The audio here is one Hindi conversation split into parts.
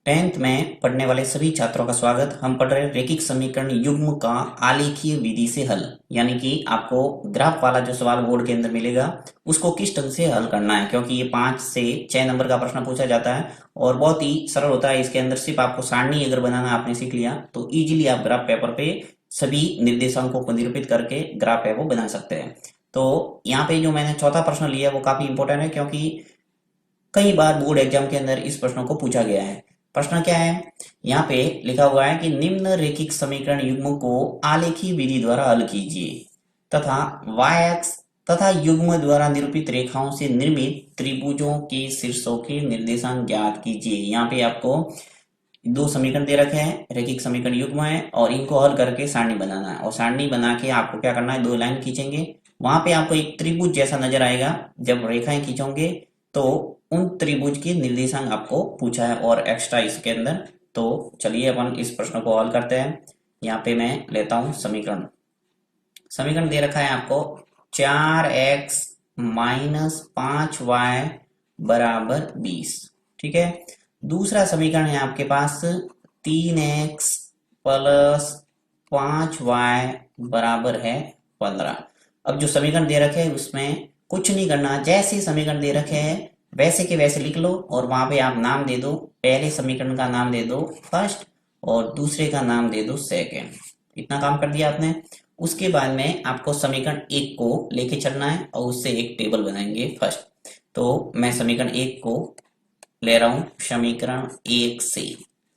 10th में पढ़ने वाले सभी छात्रों का स्वागत। हम पढ़ रहे रेखिक समीकरण युग्म का आलेखीय विधि से हल, यानी कि आपको ग्राफ वाला जो सवाल बोर्ड के अंदर मिलेगा उसको किस ढंग से हल करना है, क्योंकि ये 5 से 6 नंबर का प्रश्न पूछा जाता है और बहुत ही सरल होता है। इसके अंदर सिर्फ आपको सारणी अगर बनाना आपने सीख लिया तो इजीली आप ग्राफ पेपर पे सभी निर्देशांकों को निरूपित करके ग्राफ है वो बना सकते हैं। तो यहाँ पे जो मैंने चौथा प्रश्न लिया है वो काफी इंपॉर्टेंट है, क्योंकि कई बार बोर्ड एग्जाम के अंदर इस प्रश्न को पूछा गया है। प्रश्न क्या है, यहाँ पे लिखा हुआ है कि निम्न रेखिक समीकरण युग्म को आलेखीय विधि द्वारा हल कीजिए तथा y एक्स तथा युग्म द्वारा निरूपित रेखाओं से निर्मित त्रिभुजों के शीर्षों के निर्देशांक ज्ञात कीजिए। यहाँ पे आपको दो समीकरण दे रखे हैं, रेखिक समीकरण युग्म है और इनको हल करके सारणी बनाना है। और सारणी बना के आपको क्या करना है, दो लाइन खींचेंगे, वहां पे आपको एक त्रिभुज जैसा नजर आएगा। जब रेखाएं खींचोगे तो उन त्रिभुज के निर्देशांक आपको पूछा है और एक्स्ट्रा इसके अंदर। तो चलिए अपन इस प्रश्न को हल करते हैं। यहाँ पे मैं लेता हूं समीकरण। समीकरण दे रखा है आपको 4x माइनस 5y बराबर 20। ठीक है। दूसरा समीकरण है आपके पास 3x प्लस 5y बराबर है 15। अब जो समीकरण दे रखे हैं उसमें कुछ नहीं करना, जैसे समीकरण दे रखे हैं वैसे के वैसे लिख लो और वहां पे आप नाम दे दो। पहले समीकरण का नाम दे दो फर्स्ट और दूसरे का नाम दे दो सेकेंड। इतना काम कर दिया आपने। उसके बाद में आपको समीकरण एक को लेके चलना है और उससे एक टेबल बनाएंगे फर्स्ट। तो मैं समीकरण एक को ले रहा हूं समीकरण एक से,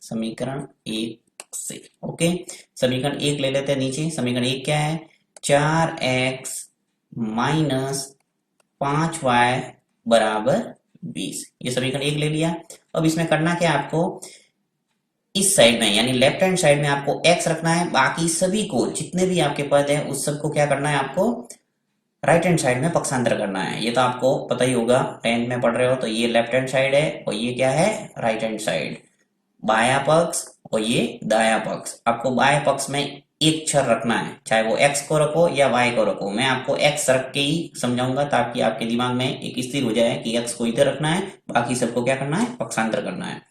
समीकरण एक से। ओके, समीकरण एक ले लेते हैं नीचे। समीकरण एक क्या है, 4x माइनस 5y बराबर 20। ये समीकरण एक ले लिया। अब इसमें करना क्या है आपको, इस साइड में यानी लेफ्ट हैंड साइड में आपको x रखना है, बाकी सभी को जितने भी आपके पद हैं उस सबको क्या करना है आपको राइट हैंड साइड में पक्षांतर करना है। ये तो आपको पता ही होगा, 10th में पढ़ रहे हो। तो ये लेफ्ट हैंड साइड है और ये क्या है, राइट हैंड साइड, बायां पक्ष और ये दायां पक्ष। आपको बाएं पक्ष में एक छर रखना है, चाहे वो x को रखो या y को रखो। मैं आपको x रख के ही समझाऊंगा ताकि आपके दिमाग में एक स्थिर हो जाए कि x को इधर रखना है, बाकी सबको क्या करना है, पक्षांतर करना है।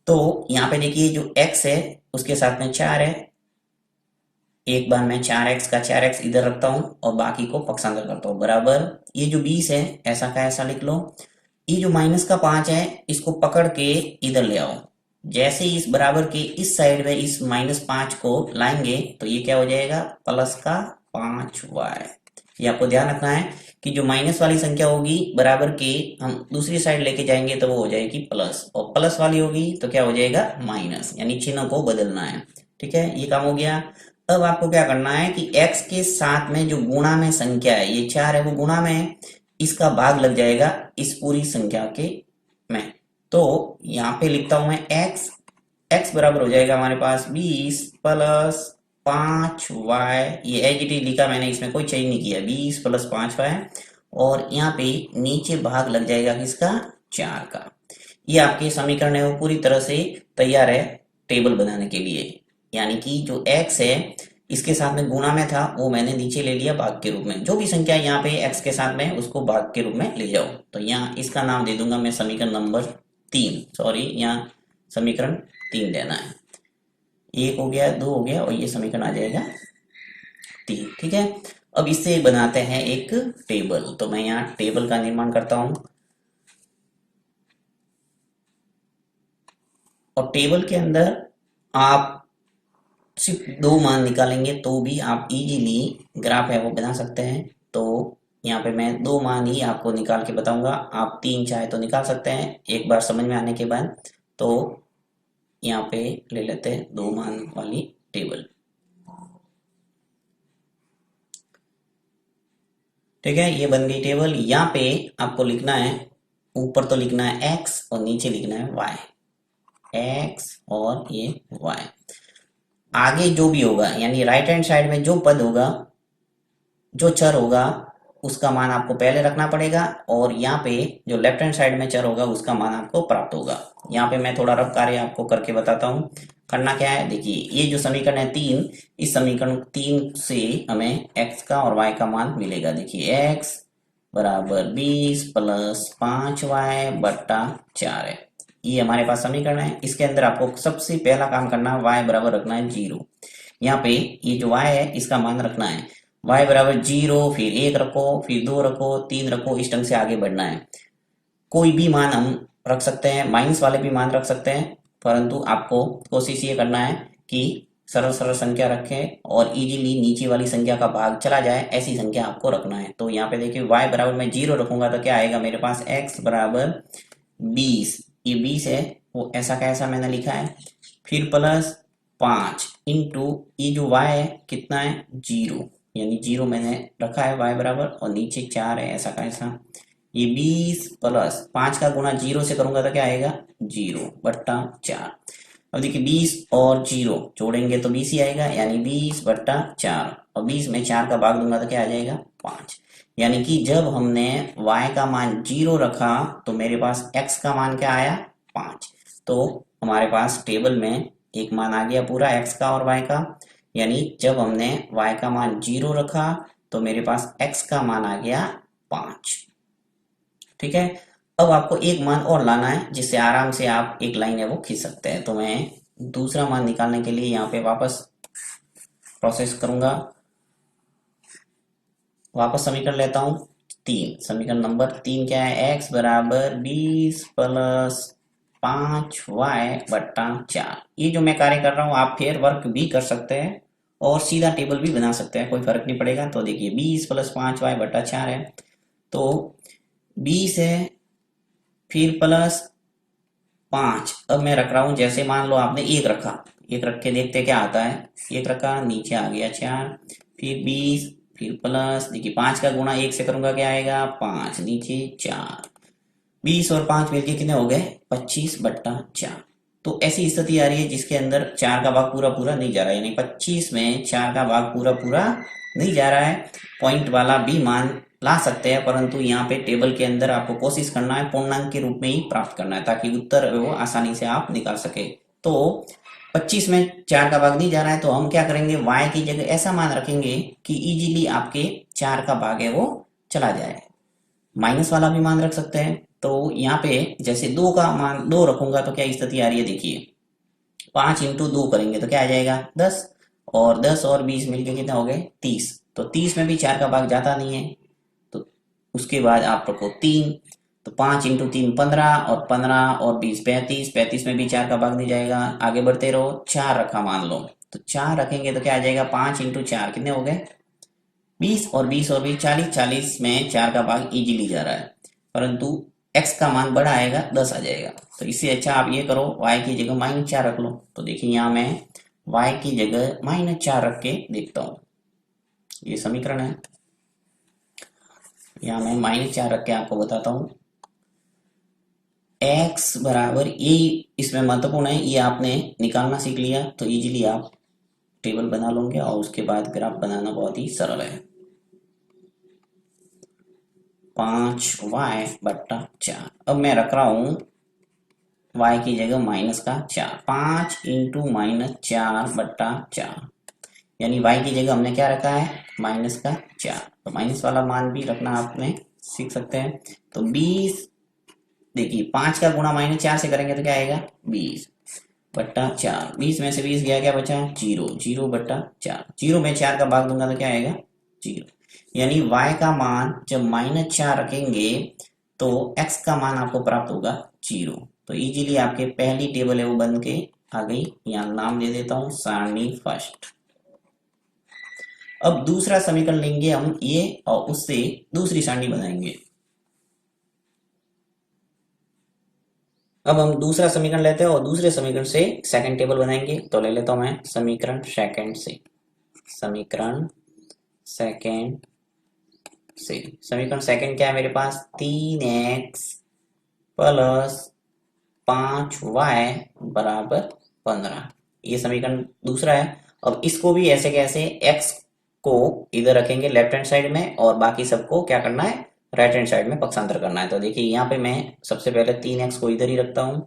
तो यहाँ पे देखिए जो x है उसके साथ में 4 है। एक बार मैं 4x का 4x इधर रखता हूँ और बाकी को पक्षांतर करता हूँ बराबर। ये जो 20 है ऐसा का ऐसा लिख लो। ये जो माइनस का 5 है इसको पकड़ के इधर ले आओ। जैसे इस बराबर के इस साइड में इस -5 को लाएंगे तो ये क्या हो जाएगा, प्लस का 5y। ये आपको ध्यान रखना है कि जो माइनस वाली संख्या होगी बराबर के हम दूसरी साइड लेके जाएंगे तो वो हो जाएगी प्लस, और प्लस वाली होगी तो क्या हो जाएगा माइनस, यानी चिन्ह को बदलना है। ठीक है, ये काम हो गया। अब आपको क्या करना है कि x के साथ में जो गुणा में संख्या है, ये 4 है वो गुणा में है, इसका भाग लग जाएगा इस पूरी संख्या के में। तो यहाँ पे लिखता हूं मैं x बराबर हो जाएगा हमारे पास 20 प्लस 5y। ये एज इट इज लिखा मैंने, इसमें कोई चेंज नहीं किया, 20 प्लस 5y। और यहाँ पे नीचे भाग लग जाएगा किसका, 4 का। ये आपके समीकरण है वो पूरी तरह से तैयार है टेबल बनाने के लिए। यानी कि जो x है इसके साथ में गुणा में था वो मैंने नीचे ले लिया भाग के रूप में। जो भी संख्या यहाँ पे x के साथ में उसको भाग के रूप में ले जाओ। तो यहाँ इसका नाम दे दूंगा मैं समीकरण नंबर 3, सॉरी यहाँ समीकरण 3 देना है। एक हो गया, दो हो गया और ये समीकरण आ जाएगा 3। ठीक है, अब इससे बनाते हैं एक टेबल। तो मैं यहाँ टेबल का निर्माण करता हूं और टेबल के अंदर आप सिर्फ दो मान निकालेंगे तो भी आप इजीली ग्राफ है वो बना सकते हैं। तो यहाँ पे मैं दो मान ही आपको निकाल के बताऊंगा, आप तीन चाहे तो निकाल सकते हैं एक बार समझ में आने के बाद। तो यहाँ पे ले लेते हैं दो मान वाली टेबल। ठीक है, ये बन गई टेबल। यहाँ पे आपको लिखना है, ऊपर तो लिखना है x और नीचे लिखना है y, x और ये y। आगे जो भी होगा यानी राइट हैंड साइड में जो पद होगा, जो चर होगा उसका मान आपको पहले रखना पड़ेगा, और यहाँ पे जो लेफ्ट हैंड साइड में चर होगा उसका मान आपको प्राप्त होगा। यहाँ पे मैं थोड़ा रफ कार्य आपको करके बताता हूँ। करना क्या है, देखिए ये जो समीकरण है 3, इस समीकरण 3 से हमें x का और y का मान मिलेगा। देखिए x बराबर 20 प्लस 5y बट्टा 4 है। ये हमारे पास समीकरण है। इसके अंदर आपको सबसे पहला काम करना है, y बराबर रखना है 0। यहाँ पे ये जो y है इसका मान रखना है y बराबर 0, फिर 1 रखो, फिर 2 रखो, 3 रखो, इस ढंग से आगे बढ़ना है। कोई भी मान हम रख सकते हैं, माइनस वाले भी मान रख सकते हैं, परंतु आपको कोशिश ये करना है कि सरल सरल संख्या रखें और इजीली नीचे वाली संख्या का भाग चला जाए, ऐसी संख्या आपको रखना है। तो यहाँ पे देखिए y बराबर मैं 0 रखूंगा तो क्या आएगा मेरे पास, x बराबर 20, ये 20 है वो ऐसा का ऐसा मैंने लिखा है, फिर प्लस 5 इंटू ये जो y है कितना है 0, यानी 0 मैंने रखा है y बराबर, और नीचे 4 है ऐसा का ऐसा। ये 20 प्लस 5 का गुणा 0 से करूंगा तो क्या आएगा 0/4। अब देखिए 20 और 0 जोड़ेंगे तो 20 ही आएगा, यानी 20/4, और 20 में 4 का भाग दूंगा तो क्या आ जाएगा 5। यानी कि जब हमने y का मान 0 रखा तो मेरे पास x का मान क्या आया 5। तो हमारे पास टेबल में एक मान आ गया पूरा x का और y का, यानी जब हमने y का मान 0 रखा तो मेरे पास x का मान आ गया 5। ठीक है। अब आपको एक मान और लाना है जिससे आराम से आप एक लाइन है वो खींच सकते हैं। तो मैं दूसरा मान निकालने के लिए यहाँ पे वापस प्रोसेस करूंगा, वापस समीकरण लेता हूँ 3। समीकरण नंबर 3 क्या है, x बराबर 20 प्लस 5y/4। ये जो मैं कार्य कर रहा हूँ आप फिर वर्क भी कर सकते हैं और सीधा टेबल भी बना सकते हैं, कोई फर्क नहीं पड़ेगा। तो देखिए 20 प्लस 5y/4 है, तो 20 है, फिर प्लस 5। अब मैं रख रहा हूं, जैसे मान लो आपने 1 रखा, 1 रख के देखते क्या आता है, 1 रखा, नीचे आ गया 4, फिर 20, फिर प्लस, देखिए 5 का गुणा 1 से करूंगा क्या आएगा 5, नीचे 4, 20 और 5 मिलके कितने हो गए 25/4। तो ऐसी स्थिति आ रही है जिसके अंदर 4 का भाग पूरा पूरा नहीं जा रहा है, यानी 25 में 4 का भाग पूरा पूरा नहीं जा रहा है। पॉइंट वाला भी मान ला सकते हैं, परंतु यहाँ पे टेबल के अंदर आपको कोशिश करना है पूर्णांक के रूप में ही प्राप्त करना है ताकि उत्तर वो आसानी से आप निकाल सके। तो 25 में 4 का भाग नहीं जा रहा है तो हम क्या करेंगे, y की जगह ऐसा मान रखेंगे कि इजीली आपके 4 का भाग है वो चला जाए। माइनस वाला भी मान रख सकते हैं। तो यहाँ पे जैसे 2 का मान 2 रखूंगा तो क्या स्थिति आ रही है, देखिए 5 इंटू 2 करेंगे तो क्या आ जाएगा 10, और 10 और 20 मिलके कितना हो गए 30। तो 30 में भी 4 का भाग जाता नहीं है, तो उसके बाद आप रखो 3, तो 5 इंटू 3 15, और 15 और 20 35, 35 में भी 4 का भाग नहीं जाएगा। आगे बढ़ते रहो, 4 रखा मान लो, तो 4 रखेंगे तो क्या आ जाएगा 5 इंटू 4 कितने हो गए 20, और 20 और 20 40, 40 में 4 का भाग इजीली जा रहा है, परंतु x का मान बड़ा आएगा 10 आ जाएगा। तो इससे अच्छा आप ये करो, y की जगह -4 रख लो। तो देखिए यहाँ मैं y की जगह -4 रख के देखता हूँ, ये समीकरण है, यहाँ मैं -4 रख के आपको बताता हूँ। x बराबर ये इसमें महत्वपूर्ण है, ये आपने निकालना सीख लिया तो इजीली आप टेबल बना लोगे और उसके बाद ग्राफ बनाना बहुत ही सरल है। 5y/4। अब मैं रख रहा हूं y की जगह -4, 5 इंटू -4/4, यानी y की जगह हमने क्या रखा है -4। तो माइनस वाला मान भी रखना आपने सीख सकते हैं। तो 20, देखिए 5 का गुणा -4 से करेंगे तो क्या आएगा 20/4, 20 में से 20 गया, क्या बचा 0, 0/4, 0 में 4 का भाग दूंगा तो क्या आएगा 0। यानी y का मान जब -4 रखेंगे तो x का मान आपको प्राप्त होगा 0। तो इजीली आपके पहली टेबल है वो बन के आ गई, यहाँ नाम दे देता हूँ सारणी फर्स्ट। अब दूसरा समीकरण लेंगे हम ये, और उससे दूसरी सारणी बनाएंगे। अब हम दूसरा समीकरण लेते हैं और दूसरे समीकरण से सेकंड टेबल बनाएंगे। तो ले लेता हूं मैं समीकरण सेकंड से, समीकरण सेकंड से, समीकरण सेकंड क्या है मेरे पास 3x प्लस 5y बराबर 15, ये समीकरण दूसरा है। अब इसको भी ऐसे कैसे, x को इधर रखेंगे लेफ्ट हैंड साइड में और बाकी सबको क्या करना है राइट हैंड साइड में पक्षांतर करना है। तो देखिए यहाँ पे मैं सबसे पहले 3x को इधर ही रखता हूँ,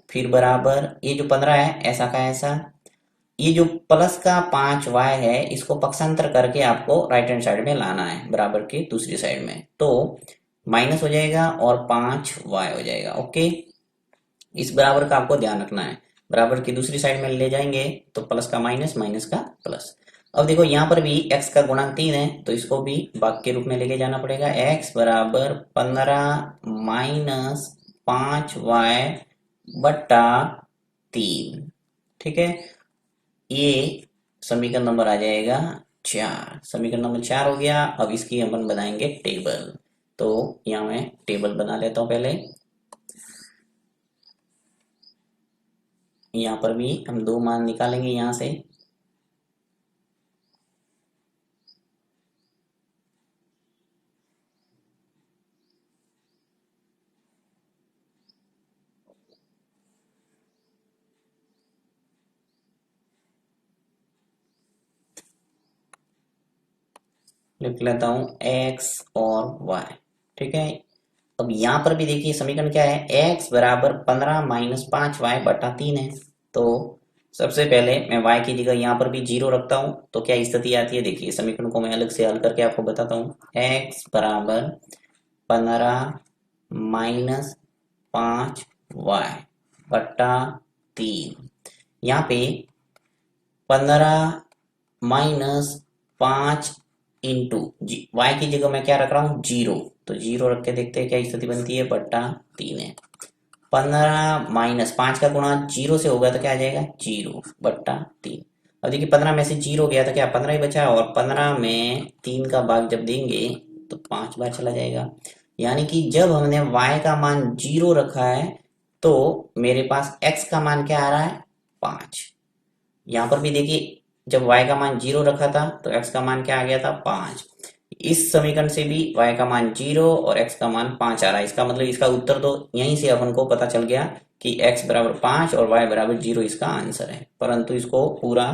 फिर बराबर ये जो 15 है ऐसा का ऐसा, ये जो प्लस का 5y है इसको पक्षांतर करके आपको राइट हैंड साइड में लाना है बराबर के दूसरी साइड में, तो माइनस हो जाएगा और 5y हो जाएगा। ओके, इस बराबर का आपको ध्यान रखना है। बराबर की दूसरी साइड में ले जाएंगे तो प्लस का माइनस, माइनस का प्लस। अब देखो यहाँ पर भी x का गुणांक 3 है तो इसको भी भाग के रूप में लेके जाना पड़ेगा। x बराबर 15 माइनस 5y बट्टा 3। ठीक है, ये समीकरण नंबर आ जाएगा 4। समीकरण नंबर 4 हो गया। अब इसकी अपन बनाएंगे टेबल। तो यहाँ मैं टेबल बना लेता हूँ पहले। यहाँ पर भी हम दो मान निकालेंगे यहाँ से। लिख लेता हूँ x और y। ठीक है, अब यहाँ पर भी देखिए समीकरण क्या है, x बराबर 15 माइनस 5y बटा 3 है। तो सबसे पहले मैं y की जगह यहाँ पर भी 0 रखता हूँ तो क्या स्थिति आती है, देखिए समीकरण को मैं अलग से हल करके आपको बताता हूँ। x बराबर 15 माइनस 5y बटा 3। यहाँ पे 15 माइनस 5 इंटू वाई की जगह मैं क्या रख रहा हूँ, 0। तो 0 रख के देखते हैं क्या स्थिति बनती है, बट्टा 3 है। 15 माइनस 5 का गुणा 0 से होगा तो क्या आ जाएगा, 0 बट्टा 3। अब देखिए 15 में से 0 गया तो क्या 15 ही बचा, और 15 में 3 का भाग जब देंगे तो 5 बार चला जाएगा। यानी कि जब हमने y का मान 0 रखा है तो मेरे पास x का मान क्या आ रहा है, 5। यहाँ पर भी देखिए जब y का मान 0 रखा था तो x का मान क्या आ गया था, 5। इस समीकरण से भी y का मान 0 और x का मान 5 आ रहा है। इसका मतलब इसका उत्तर तो यहीं से अपन को पता चल गया कि x बराबर 5 और y बराबर 0 इसका आंसर है। परंतु इसको पूरा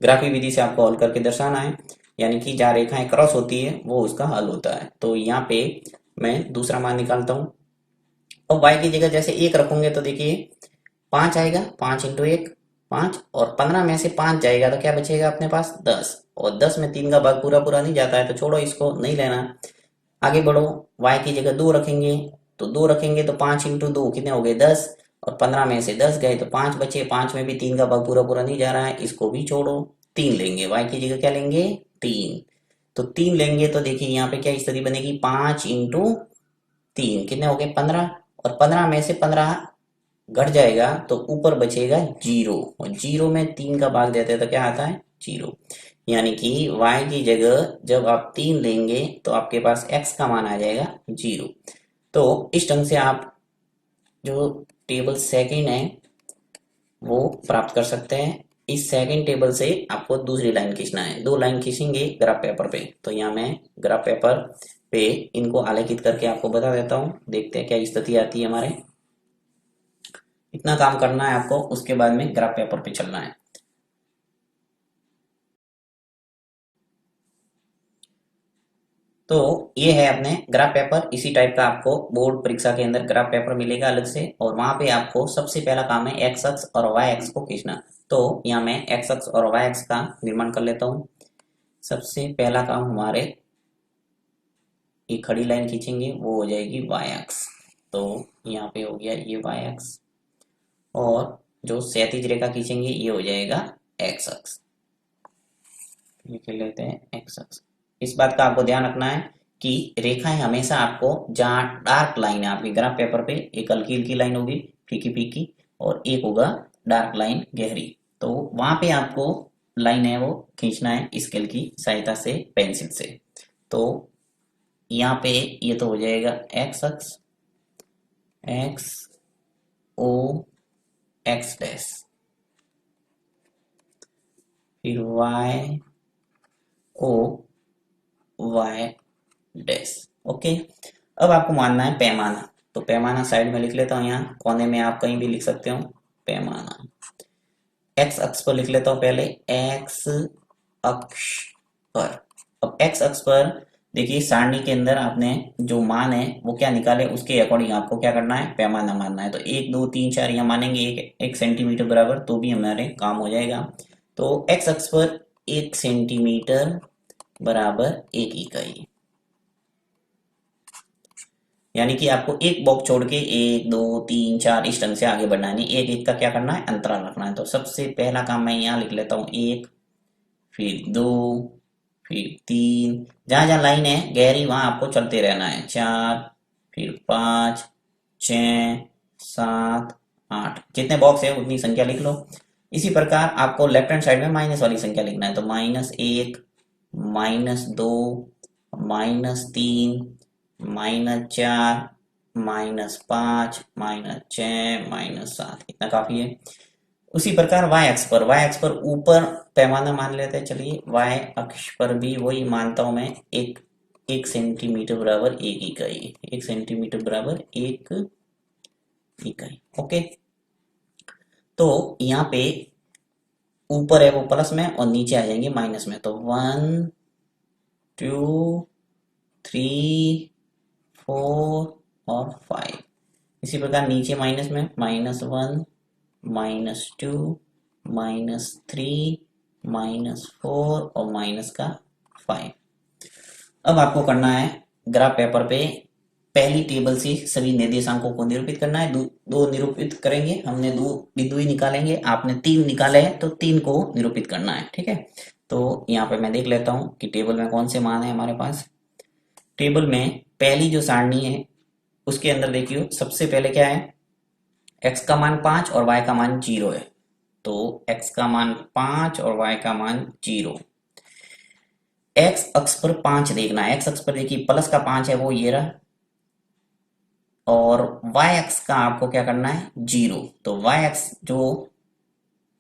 ग्राफी विधि से आपको हल करके दर्शाना है, यानी कि जहाँ रेखाएं क्रॉस होती है वो उसका हल होता है। तो यहाँ पे मैं दूसरा मान निकालता हूँ। और y की जगह जैसे 1 रखोगे तो देखिए 5 आएगा, 5 इंटू 1 5, और 15 में से 5 जाएगा तो क्या बचेगा अपने पास, 10। और 10 में 3 का भाग पूरा पूरा नहीं जाता है तो छोड़ो, इसको नहीं लेना। आगे बढ़ो, y की जगह 2 रखेंगे तो 2 रखेंगे तो 5 इंटू 2 कितने हो गए, 10। और 15 में से 10 गए तो 5 बचे, 5 में भी 3 का भाग पूरा पूरा नहीं जा रहा है, इसको भी छोड़ो। 3 लेंगे, y की जगह क्या लेंगे, 3। तो 3 लेंगे तो देखिए यहाँ पे क्या स्थिति बनेगी, 5 इंटू 3 कितने हो गए, 15। और 15 में से 15 घट जाएगा तो ऊपर बचेगा 0, और 0 में 3 का भाग देते हैं तो क्या आता है, 0। यानी कि y की जगह जब आप 3 लेंगे तो आपके पास x का मान आ जाएगा 0। तो इस ढंग से आप जो टेबल सेकंड है वो प्राप्त कर सकते हैं। इस सेकंड टेबल से आपको दूसरी लाइन खींचना है, दो लाइन खींचेंगे ग्राफ पेपर पे। तो यहाँ मैं ग्राफ पेपर पे इनको आलेखित करके आपको बता देता हूँ, देखते हैं क्या स्थिति आती है हमारे। इतना काम करना है आपको, उसके बाद में ग्राफ पेपर पे चलना है। तो ये है अपने ग्राफ पेपर। इसी टाइप का आपको बोर्ड परीक्षा के अंदर ग्राफ पेपर मिलेगा अलग से, और वहां पे आपको सबसे पहला काम है एक्स अक्ष और वाई अक्ष को खींचना। तो यहाँ मैं एक्स अक्ष और वाई अक्ष का निर्माण कर लेता हूँ। सबसे पहला काम हमारे, ये खड़ी लाइन खींचेंगे वो हो जाएगी वाई अक्ष। तो यहाँ पे हो गया ये वाई अक्ष, और जो क्षैतिज रेखा खींचेंगे ये हो जाएगा एक्स अक्ष। लिख लेते हैं एक्स अक्ष। इस बात का आपको ध्यान रखना है कि रेखाएं हमेशा आपको, जहाँ डार्क लाइन है आपके ग्राफ पेपर पे, एक हल्की हल्की लाइन होगी फीकी फीकी, और एक होगा डार्क लाइन गहरी, तो वहां पे आपको लाइन है वो खींचना है स्केल की सहायता से, पेंसिल से। तो यहाँ पे ये तो हो जाएगा एक्स अक्ष, एक्स ओ एक्स डैश, फिर y o y dash. Okay, अब आपको मानना है पैमाना। तो पैमाना साइड में लिख लेता हूँ, यहाँ कोने में आप कहीं भी लिख सकते हो पैमाना। एक्स अक्ष पर लिख लेता हूँ पहले, एक्स अक्ष पर। अब एक्स अक्ष पर देखिए सारणी के अंदर आपने जो मान है वो क्या निकाले, उसके अकॉर्डिंग आपको क्या करना है, पैमाना मानना है। तो 1 2 3 4 यहाँ मानेंगे, एक सेंटीमीटर बराबर, तो भी हमारे काम हो जाएगा। तो एक्स अक्ष पर 1 सेंटीमीटर बराबर 1 इकाई। यानी कि आपको एक बॉक्स छोड़ के 1 2 3 4 इस ढंग से आगे बढ़ना है, नहीं एक एक का क्या करना है, अंतराल रखना है। तो सबसे पहला काम मैं यहाँ लिख लेता हूँ 1, फिर 2, फिर 3, जहां जहां लाइन है गहरी वहां आपको चलते रहना है, 4, फिर 5, 6, 7, 8, जितने बॉक्स है उतनी संख्या लिख लो। इसी प्रकार आपको लेफ्ट हैंड साइड में माइनस वाली संख्या लिखना है, तो -1, -2, -3, -4, -5, -6, -7, इतना काफी है। उसी प्रकार y अक्ष पर ऊपर पैमाना मान लेते हैं, चलिए y अक्ष पर भी वही मानता हूं मैं, एक सेंटीमीटर बराबर 1 इकाई, 1 सेंटीमीटर बराबर 1 इकाई। ओके, तो यहाँ पे ऊपर है वो प्लस में और नीचे आ जाएंगे माइनस में, तो 1 2 3 4 और 5। इसी प्रकार नीचे माइनस में -1 -2 -3 -4 और माइनस का 5। अब आपको करना है ग्राफ पेपर पे पहली टेबल से सभी निर्देशांकों को निरूपित करना है। दो निरूपित करेंगे, हमने दो बिंदु ही निकालेंगे, आपने 3 निकाले हैं तो 3 को निरूपित करना है, ठीक है। तो यहाँ पे मैं देख लेता हूँ कि टेबल में कौन से मान है हमारे पास। टेबल में पहली जो सारणी है उसके अंदर देखियो, सबसे पहले क्या है, x का मान 5 और y का मान 0 है। तो x का मान 5 और y का मान 0। x अक्ष पर 5 देखना है, x अक्ष पर देखिए प्लस का 5 है वो ये रहा, और y अक्ष का आपको क्या करना है 0। तो y अक्ष जो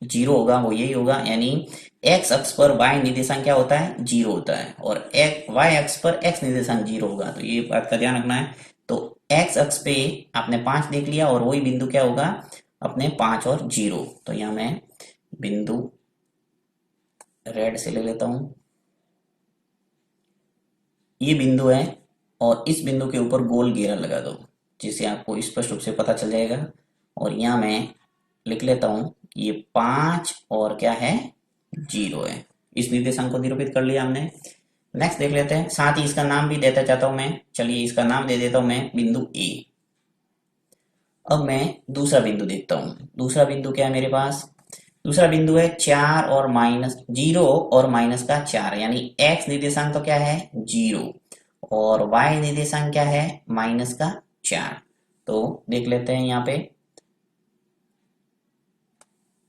0 होगा वो यही होगा, यानी x अक्ष पर y निर्देशांक क्या होता है 0 होता है, और y अक्ष पर x निर्देशांक 0 होगा, तो ये बात का ध्यान रखना है। तो x अक्ष पे आपने 5 देख लिया और वही बिंदु क्या होगा अपने 5 और 0। तो यहाँ मैं बिंदु रेड से ले लेता हूं, ये बिंदु है और इस बिंदु के ऊपर गोल घेरा लगा दो जिससे आपको स्पष्ट रूप से पता चल जाएगा। और यहाँ मैं लिख लेता हूं कि ये 5 और क्या है 0 है। इस निर्देशांक को निरूपित कर लिया हमने। नेक्स्ट देख लेते हैं, साथ ही इसका नाम भी देता चाहता हूं मैं, चलिए इसका नाम दे देता हूं मैं बिंदु ए। अब मैं दूसरा बिंदु देखता हूं, दूसरा बिंदु क्या है मेरे पास, दूसरा बिंदु है 4 और -0 और माइनस का 4, यानी x निर्देशांक तो क्या है 0 और y निर्देशांक क्या है माइनस का 4। तो देख लेते हैं यहाँ पे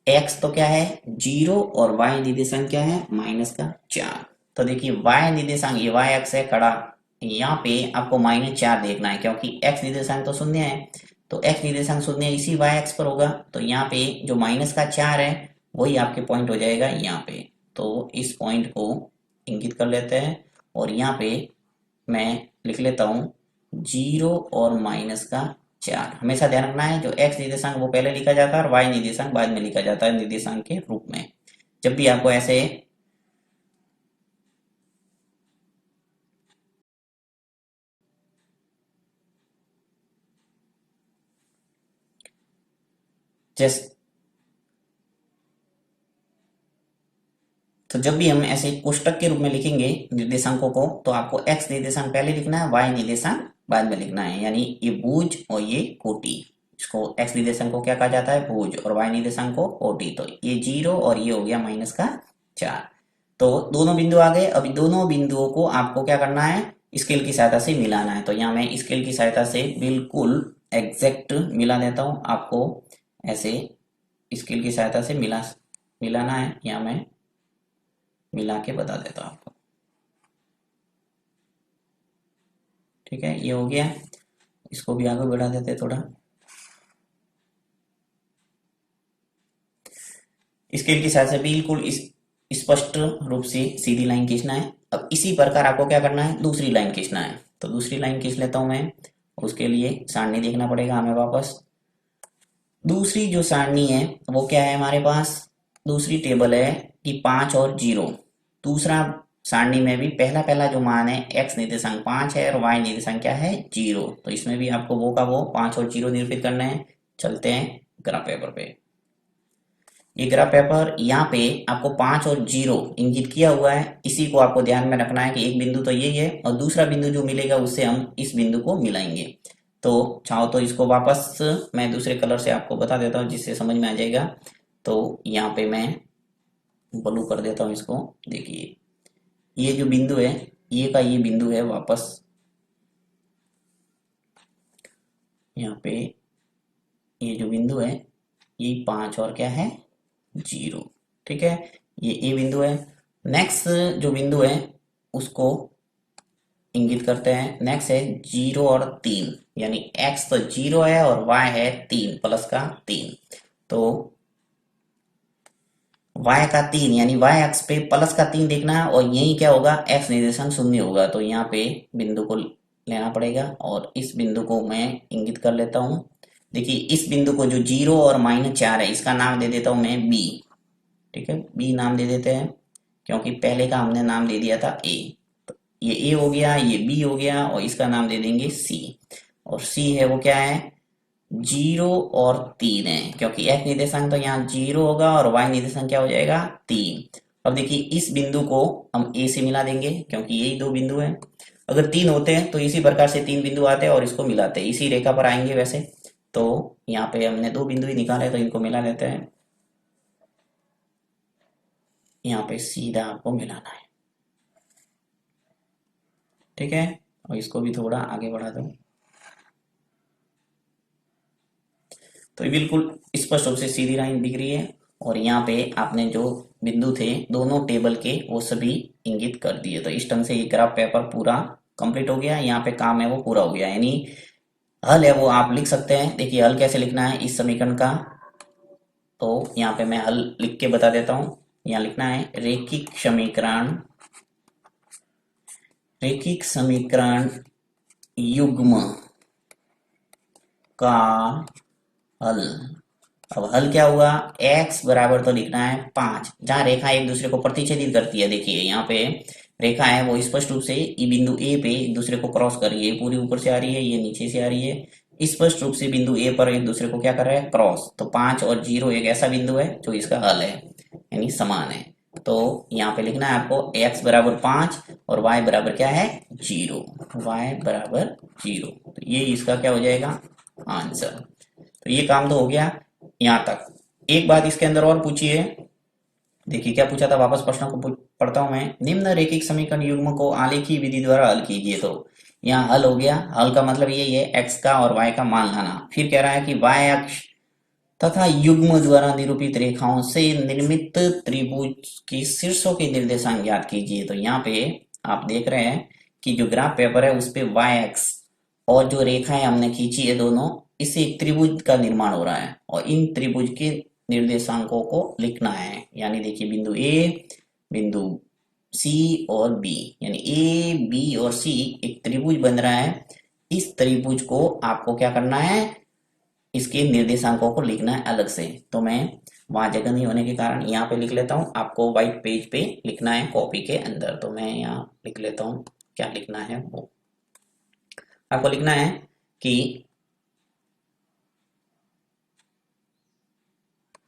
x तो क्या है 0 और y निर्देशांक क्या है -4। तो देखिए y निर्देशांक, ये y अक्ष है खड़ा, यहाँ पे आपको -4 देखना है क्योंकि x निर्देशांक तो शून्य है, तो x निर्देशांक शून्य इसी y अक्ष पर होगा, तो यहाँ पे जो -4 है वही आपके पॉइंट हो जाएगा यहाँ पे। तो इस पॉइंट को इंगित कर लेते हैं और यहाँ पे मैं लिख लेता हूँ 0 और -4। हमेशा ध्यान रखना है जो x निर्देशांक वो पहले लिखा जाता है और y निर्देशांक बाद में लिखा जाता है निर्देशांक के रूप में। जब भी आपको ऐसे जैसे, तो जब भी हम ऐसे कोष्टक के रूप में लिखेंगे निर्देशांकों को, तो आपको x निर्देशांक पहले लिखना है, y निर्देशांक बाद में लिखना है, यानी ये भुज और ये कोटि। इसको x निर्देशांक को क्या कहा जाता है भुज और y निर्देशांक को कोटि। तो ये 0 और ये हो गया -4। तो दोनों बिंदु आ गए। अभी दोनों बिंदुओं को आपको क्या करना है स्केल की सहायता से मिलाना है। तो यहाँ मैं स्केल की सहायता से बिल्कुल एग्जैक्ट मिला देता हूँ, आपको ऐसे स्केल की सहायता से मिलाना है। यहाँ मैं मिला के बता देता हूं आपको, ठीक है। ये हो गया, इसको भी आगे बढ़ा देते थोड़ा। स्केल की सहायता से बिल्कुल इस स्पष्ट रूप से सीधी लाइन खींचना है। अब इसी प्रकार आपको क्या करना है दूसरी लाइन खींचना है। तो दूसरी लाइन खींच लेता हूं मैं, उसके लिए सारणी देखना पड़ेगा हमें वापस। दूसरी जो सारणी है वो क्या है हमारे पास, दूसरी टेबल है कि 5 और 0। दूसरा सारणी में भी पहला पहला जो मान है x निर्देशांक 5 है और y निर्देशांक क्या है 0। तो इसमें भी आपको वो का वो 5 और 0 निरूपित करना है। चलते हैं ग्राफ पेपर पे। ये ग्राफ पेपर यहाँ पे आपको 5 और 0 इंगित किया हुआ है, इसी को आपको ध्यान में रखना है कि एक बिंदु तो यही है और दूसरा बिंदु जो मिलेगा उससे हम इस बिंदु को मिलाएंगे। तो चाहो तो इसको वापस मैं दूसरे कलर से आपको बता देता हूँ जिससे समझ में आ जाएगा। तो यहाँ पे मैं ब्लू कर देता हूँ इसको। देखिए ये जो बिंदु है, ये का ये बिंदु है वापस यहाँ पे, ये जो बिंदु है ये 5 और क्या है 0। ठीक है, ये ए बिंदु है। नेक्स्ट जो बिंदु है उसको इंगित करते हैं। नेक्स्ट है 0 और 3, यानी x तो 0 है और y है 3 प्लस का 3। तो y का 3 यानी y अक्ष पे प्लस का 3 देखना है और यही क्या होगा x निर्देशांक 0 होगा। तो यहाँ पे बिंदु को लेना पड़ेगा और इस बिंदु को मैं इंगित कर लेता हूँ। देखिए इस बिंदु को जो 0 और -4 है इसका नाम दे देता हूँ मैं b। ठीक है, b नाम दे देते हैं क्योंकि पहले का हमने नाम दे दिया था a। तो ये a हो गया, ये b हो गया और इसका नाम दे देंगे c। और c है वो क्या है 0 और 3 है, क्योंकि x निर्देशांक तो यहाँ 0 होगा और y निर्देशांक क्या हो जाएगा 3। अब देखिए इस बिंदु को हम a से मिला देंगे क्योंकि यही दो बिंदु हैं। अगर 3 होते हैं तो इसी प्रकार से 3 बिंदु आते हैं और इसको मिलाते हैं, इसी रेखा पर आएंगे वैसे। तो यहाँ पे हमने दो बिंदु ही निकाले तो इनको मिला लेते हैं। यहाँ पे सीधा आपको मिलाना है। ठीक है, और इसको भी थोड़ा आगे बढ़ा दो। तो ये बिल्कुल स्पष्ट रूप से सीधी लाइन दिख रही है और यहाँ पे आपने जो बिंदु थे दोनों टेबल के वो सभी इंगित कर दिए। तो इस ढंग से ये ग्राफ पेपर पूरा कंप्लीट हो गया। यहाँ पे काम है वो पूरा हो गया, यानी हल है वो आप लिख सकते हैं। देखिए हल कैसे लिखना है इस समीकरण का, तो यहाँ पे मैं हल लिख के बता देता हूँ। यहाँ लिखना है रैखिक समीकरण युग्म का हल। अब हल क्या हुआ, x बराबर तो लिखना है 5, जहां रेखा एक दूसरे को प्रतिच्छेदित करती है। देखिए यहाँ पे रेखा है वो स्पष्ट रूप से ये बिंदु ए पे एक दूसरे को क्रॉस कर रही है, पूरी ऊपर से आ रही है, ये नीचे से आ रही है। स्पष्ट रूप से बिंदु ए पर एक दूसरे को क्या कर रहा है क्रॉस। तो 5 और 0 एक ऐसा बिंदु है जो इसका हल है, यानी समान है। तो यहाँ पे लिखना है आपको x बराबर 5 और y बराबर क्या है 0, y बराबर 0। तो ये इसका क्या हो जाएगा आंसर। तो ये काम तो हो गया यहाँ तक। एक बात इसके अंदर और पूछी है, देखिए क्या पूछा था, वापस प्रश्न को पढ़ता हूं मैं। निम्न रैखिक समीकरण युग्म को आलेखीय विधि द्वारा हल कीजिए। तो यहाँ हल हो गया। हल का मतलब यही है x का और y का मान लाना। फिर कह रहा है कि y अक्ष तथा युग्म द्वारा निरूपित रेखाओं से निर्मित त्रिभुज के शीर्षों के निर्देशांक ज्ञात कीजिए। तो यहाँ पे आप देख रहे हैं कि जो ग्राफ पेपर है उस पे y अक्ष और जो रेखाएं हमने खींची है दोनों, इससे एक त्रिभुज का निर्माण हो रहा है और इन त्रिभुज के निर्देशांकों को लिखना है। यानी देखिए बिंदु ए, बिंदु सी और बी, यानी ए बी और सी एक त्रिभुज बन रहा है। इस त्रिभुज को आपको क्या करना है, इसके निर्देशांकों को लिखना है अलग से। तो मैं वहां जगह नहीं होने के कारण यहाँ पे लिख लेता हूँ, आपको व्हाइट पेज पे लिखना है कॉपी के अंदर। तो मैं यहाँ लिख लेता हूँ क्या लिखना है। वो आपको लिखना है कि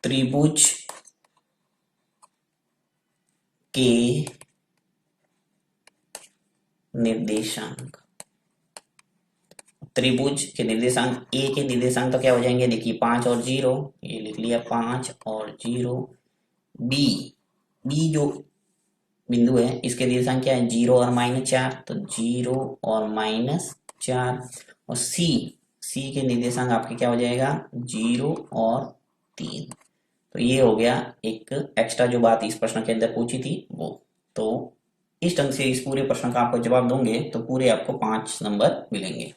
त्रिभुज के निर्देशांक, त्रिभुज के निर्देशांक ए के निर्देशांक तो क्या हो जाएंगे, देखिए 5 और 0, ये लिख लिया 5 और 0। बी, बी जो बिंदु है इसके निर्देशांक क्या है 0 और -4, तो 0 और -4। और सी, सी के निर्देशांक आपके क्या हो जाएगा 0 और 3। तो ये हो गया एक एक्स्ट्रा जो बात इस प्रश्न के अंदर पूछी थी वो। तो इस ढंग से इस पूरे प्रश्न का आपको जवाब दोगे तो पूरे आपको 5 नंबर मिलेंगे।